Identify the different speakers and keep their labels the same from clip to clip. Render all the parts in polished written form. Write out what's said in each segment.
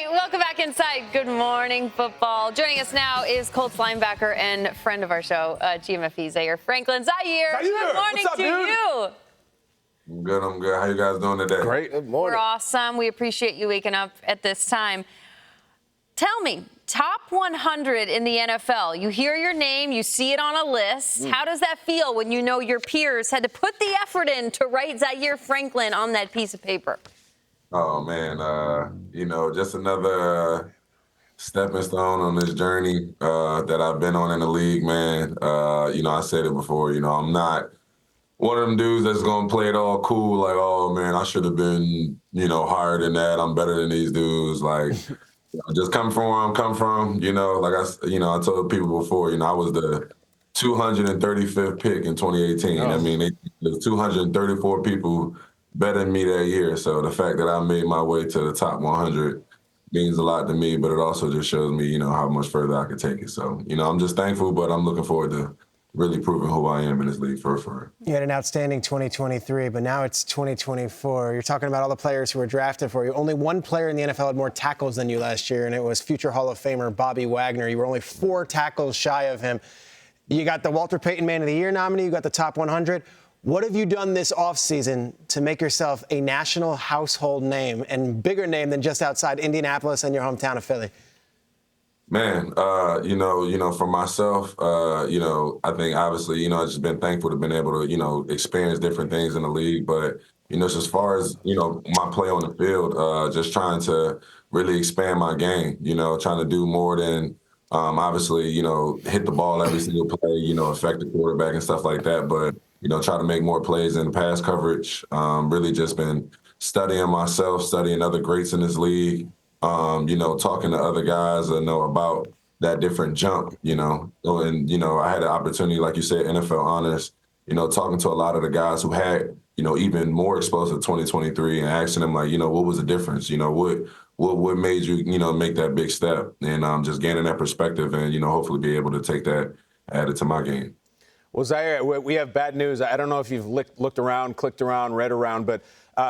Speaker 1: right, welcome back inside Good Morning Football. Joining us now is Colts linebacker and friend of our show, GMFE Zaire Franklin. Zaire, good morning
Speaker 2: What's up,
Speaker 1: to
Speaker 2: dude?
Speaker 1: you.
Speaker 3: I'm good. How you guys doing today?
Speaker 2: Great. Good morning.
Speaker 1: We're awesome. We appreciate you waking up at this time. Tell me, top 100 in the NFL. You hear your name, you see it on a list. How does that feel when you know your peers had to put the effort in to write Zaire Franklin on that piece of paper?
Speaker 3: Oh man, just another stepping stone on this journey that I've been on in the league, man. I said it before. I'm not one of them dudes that's gonna play it all cool, like, oh man, I should have been, higher than that. I'm better than these dudes. Like, just come from where I'm come from. I told people before. I was the 235th pick in 2018.
Speaker 2: Oh.
Speaker 3: I mean, there's 234 people better than me that year. So the fact that I made my way to the top 100 means a lot to me, but it also just shows me, how much further I could take it. So, I'm just thankful, but I'm looking forward to really proving who I am in this league for.
Speaker 4: You had an outstanding 2023, but now it's 2024. You're talking about all the players who were drafted for you. Only one player in the NFL had more tackles than you last year, and it was future Hall of Famer Bobby Wagner. You were only 4 tackles shy of him. You got the Walter Payton Man of the Year nominee. You got the top 100. What have you done this offseason to make yourself a national household name and bigger name than just outside Indianapolis and your hometown of Philly?
Speaker 3: Man, for myself, I think obviously, I've just been thankful to been able to, experience different things in the league. But, just as far as, my play on the field, just trying to really expand my game, trying to do more than obviously, hit the ball every single play, affect the quarterback and stuff like that. But, try to make more plays in pass coverage. Really just been studying myself, studying other greats in this league. Talking to other guys, about that different jump, And, I had an opportunity, like you said, NFL honors, talking to a lot of the guys who had, even more explosive 2023 and asking them, like, what was the difference? What made you, make that big step? And just gaining that perspective and, hopefully be able to take that, add it to my game.
Speaker 2: Well, Zaire, we have bad news. I don't know if you've looked around, clicked around, read around, but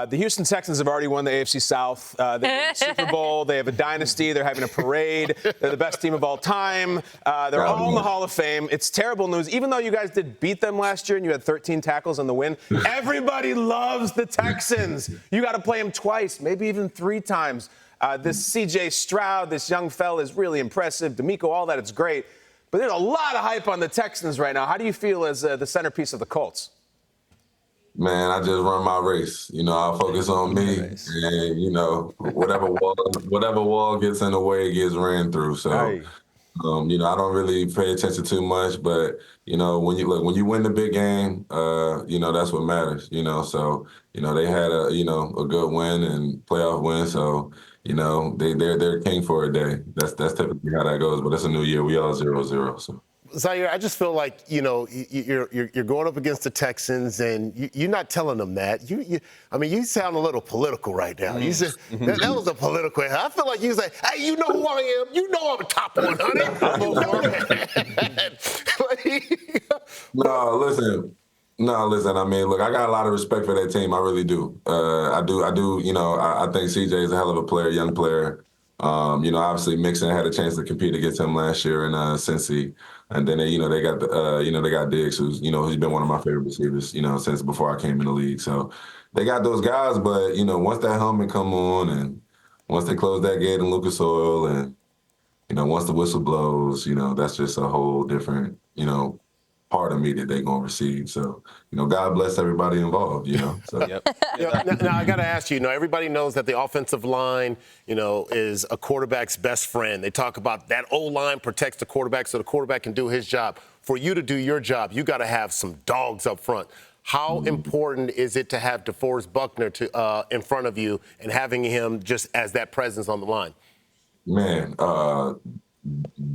Speaker 2: the Houston Texans have already won the AFC South. They won the Super Bowl. They have a dynasty. They're having a parade. They're the best team of all time. They're all in the Hall of Fame. It's terrible news. Even though you guys did beat them last year and you had 13 tackles on the win, everybody loves the Texans. You got to play them twice, maybe even 3 times. This C.J. Stroud, this young fella is really impressive. D'Amico, all that, it's great. But there's a lot of hype on the Texans right now. How do you feel as the centerpiece of the Colts?
Speaker 3: Man, I just run my race. I focus on me, and whatever wall gets in the way gets ran through. So, I don't really pay attention too much. But when you win the big game, that's what matters. So they had a good win and playoff win. So they're king for a day. That's typically how that goes. But it's a new year. We all 0-0. So.
Speaker 5: Zaire, I just feel like, you're going up against the Texans, and you're not telling them that. You sound a little political right now. You said that was a political. I feel like you say, hey, you know who I am. You know I'm a top 100.
Speaker 3: No, listen. I mean, look, I got a lot of respect for that team. I really do. I do. I think CJ is a hell of a player, young player. Obviously Mixon had a chance to compete against him last year in Cincy. And then they got they got Diggs, who's he's been one of my favorite receivers, since before I came in the league. So they got those guys, but once that helmet come on and once they close that gate in Lucas Oil and once the whistle blows, that's just a whole different part of me that they're gonna receive. So God bless everybody involved. So.
Speaker 2: Yep.
Speaker 5: Now I got to ask you. Everybody knows that the offensive line, is a quarterback's best friend. They talk about that O-line protects the quarterback so the quarterback can do his job. For you to do your job, you got to have some dogs up front. How important is it to have DeForest Buckner in front of you and having him just as that presence on the line?
Speaker 3: Man,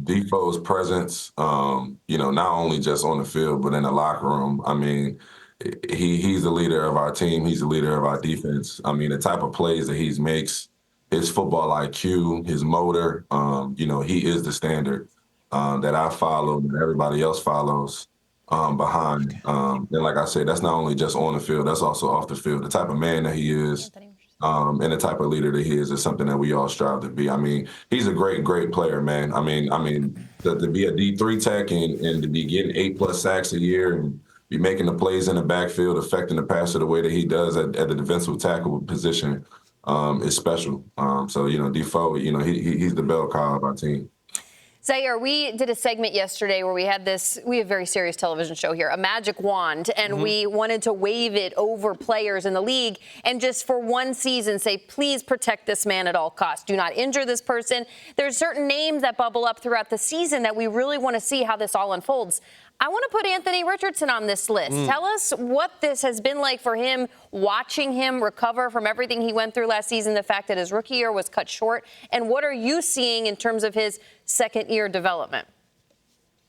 Speaker 3: Defoe's presence, not only just on the field, but in the locker room. I mean, he's the leader of our team. He's the leader of our defense. I mean, the type of plays that he makes, his football IQ, his motor, he is the standard that I follow and everybody else follows behind. And like I said, that's not only just on the field, that's also off the field. The type of man that he is, And the type of leader that he is something that we all strive to be. I mean, he's a great, great player, man. I mean, to be a D3 tech and to be getting 8+ sacks a year and be making the plays in the backfield, affecting the passer the way that he does at the defensive tackle position is special. So, Defoe, he's the bell cow of our team.
Speaker 1: Zaire, we did a segment yesterday where we have a very serious television show here, a magic wand, and we wanted to wave it over players in the league and just for one season say, please protect this man at all costs. Do not injure this person. There's certain names that bubble up throughout the season that we really want to see how this all unfolds. I want to put Anthony Richardson on this list. Tell us what this has been like for him, watching him recover from everything he went through last season, the fact that his rookie year was cut short, and what are you seeing in terms of his second-year development?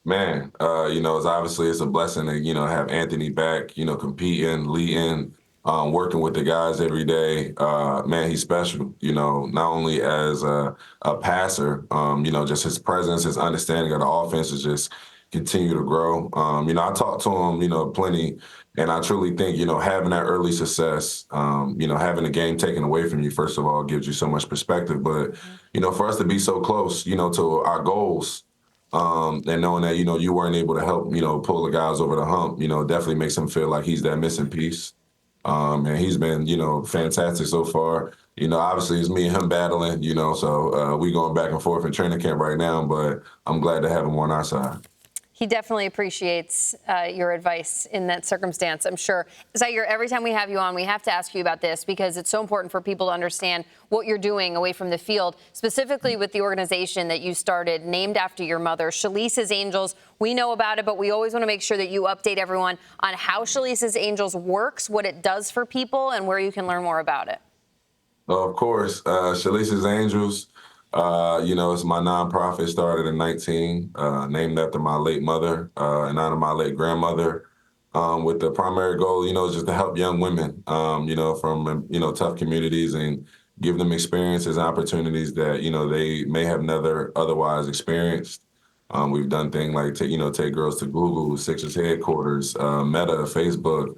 Speaker 3: Man, it's a blessing to, have Anthony back, competing, leading, working with the guys every day. Man, he's special, not only as a passer, just his presence, his understanding of the offense is just continue to grow. I talked to him, plenty, and I truly think, having that early success, having the game taken away from you, first of all, gives you so much perspective. But, for us to be so close, to our goals, and knowing that, you weren't able to help, pull the guys over the hump, definitely makes him feel like he's that missing piece. And he's been, fantastic so far. Obviously it's me and him battling, so we going back and forth in training camp right now, but I'm glad to have him on our side.
Speaker 1: He definitely appreciates your advice in that circumstance, I'm sure. Zaire, every time we have you on, we have to ask you about this because it's so important for people to understand what you're doing away from the field, specifically with the organization that you started, named after your mother, Shakas Angels. We know about it, but we always want to make sure that you update everyone on how Shakas Angels works, what it does for people, and where you can learn more about it.
Speaker 3: Of course, Shakas Angels. It's my nonprofit, started in 19, named after my late mother and honor my late grandmother, with the primary goal, just to help young women, from, tough communities and give them experiences and opportunities that, they may have never otherwise experienced. We've done things like, take girls to Google, Sixers headquarters, Meta, Facebook,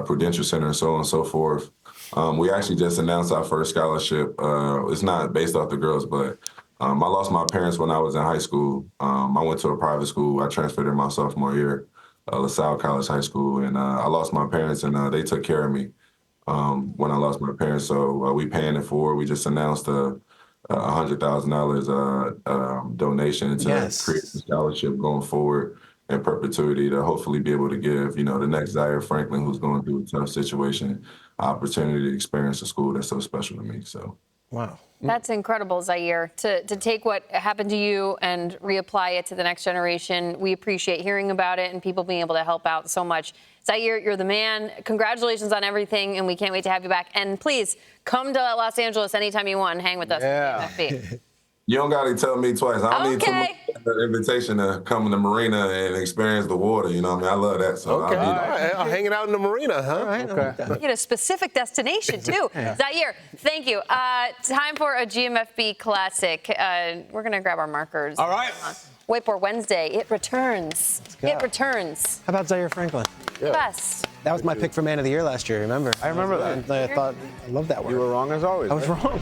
Speaker 3: Prudential Center, and so on and so forth. We actually just announced our first scholarship. It's not based off the girls, but I lost my parents when I was in high school. I went to a private school. I transferred in my sophomore year, LaSalle College High School, and I lost my parents, and they took care of me when I lost my parents. So we paying it forward. We just announced a $100,000 donation to create a scholarship going forward in perpetuity to hopefully be able to give, the next Zaire Franklin who's going through a tough situation, opportunity to experience a school that's so special to me. So,
Speaker 4: wow.
Speaker 1: That's incredible, Zaire, to take what happened to you and reapply it to the next generation. We appreciate hearing about it and people being able to help out so much. Zaire, you're the man. Congratulations on everything, and we can't wait to have you back. And please, come to Los Angeles anytime you want and hang with us at MFB.
Speaker 3: You don't got to tell me twice. I don't need an invitation to come in the marina and experience the water. I love that. So
Speaker 5: okay. All right. Hanging out in the marina, huh?
Speaker 4: All right.
Speaker 5: Okay.
Speaker 1: You get a specific destination, too. Zaire, thank you. Time for a GMFB Classic. We're going to grab our markers.
Speaker 2: All right.
Speaker 1: Whiteboard Wednesday. It returns. It returns.
Speaker 4: How about Zaire Franklin?
Speaker 5: Yeah.
Speaker 1: Yes.
Speaker 4: That was my pick for Man of the Year last year, remember?
Speaker 2: I remember that.
Speaker 4: I love that word.
Speaker 2: You were wrong as always.
Speaker 4: I was wrong.